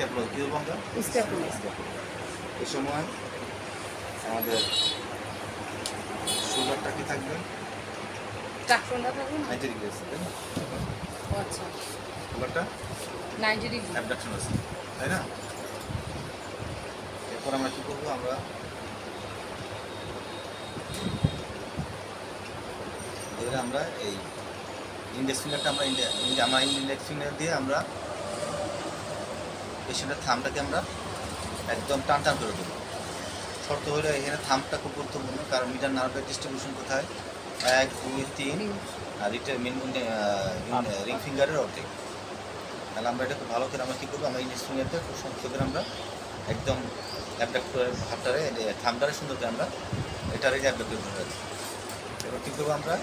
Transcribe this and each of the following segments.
Scapula কি বলবো আমরা? স্ক্যাপুলা। এই সময় আমাদের সুগারটা কি থাকবে? ট্রাকশনটা থাকবে না? 90 ডিগ্রি আছে, তাই না? ও আচ্ছা, সুগারটা 90 ডিগ্রি। অ্যাবডাকশন আছে, তাই না? এরপর আমরা কি করবো? আমরা এবারে আমরা এই ইন্ডেক্স ফিঙ্গারটা আমরা আমার ইন্ডেক্স ফিঙ্গার দিয়ে আমরা পেশেন্টের থামটাকে আমরা একদম টান টান করে দেবো। শর্ত হলো এখানে থামটা খুব গুরুত্বপূর্ণ, কারণ মিটার নার্ভের ডিস্ট্রিবিউশন কোথায়? 1 2 3 আর এটা রিং ফিঙ্গারের অর্ধেক। তাহলে আমরা এটা খুব ভালো করে আমরা কী করবো? আমরা ইন্ডেক্স ফিঙ্গারটা খুব সুন্দর করে আমরা একদম অ্যাবডাক্ট করে হাতটারে থামটারে সুন্দর করে আমরা এটারে অ্যাবডাক্ট করে ধরে রাখি। এবার কী করবো? আমরা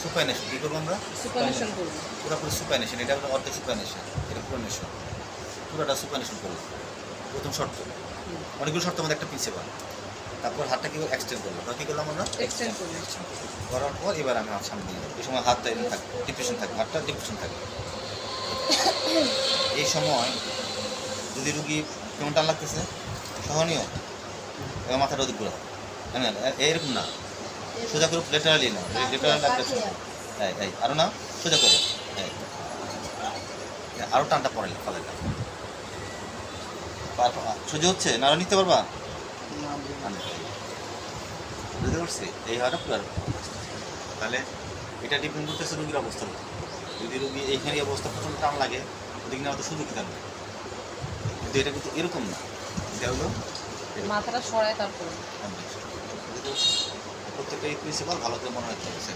সুপাইনেশন। কী করবো আমরা? সুপারনেশন করব। পুরোপুরি সুপাইনেশন। এটা হলো অর্ধেক সুপাইনেশন, এটা পুরোনেশন, পুরোটা সুপাইনেশন করবো। প্রথম শর্ত, অনেকগুলো শর্ত আমাদের একটা প্রিন্সিপাল। তারপর হাতটা কী এক্সটেন্ড করবো? কী করলাম আমরা? এক্সটেন্ড করব। করার পর এবার আমি হাত সামনে দিয়ে যাবো। এই সময় হাতটা এমনি থাকবে, ডিপ্রেশন থাকবে, হাতটা ডিপ্রেশন থাকবে। এই সময় যদি রুগী কেমন টান লাগতেছে, সহনীয়, এবার মাথাটা ওদিক ঘুরা, এরকম না, সোজা করে লেটারালি না, লেটারাল লাগতেছে, এই আরও না, সোজা করে, আরও টানটা পড়ে ফলেটা সোজা হচ্ছে না, আরও নিতে পারবা? বুঝতে পারছি? এই হওয়াটা পুরো। তাহলে এটা ডিপেন্ড করতেছে রুগীর অবস্থার উপর। যদি রুগী এইখানে অবস্থা প্রচণ্ড টান লাগে, ওদিকে না হয়তো সুযোগ থাকবে, কিন্তু এটা কিন্তু এরকম না, এটা হলো মাথাটা সরায় তারপরে। প্রত্যেকটা এই প্রিন্সিপাল ভালো করে মনে রাখতে হবে।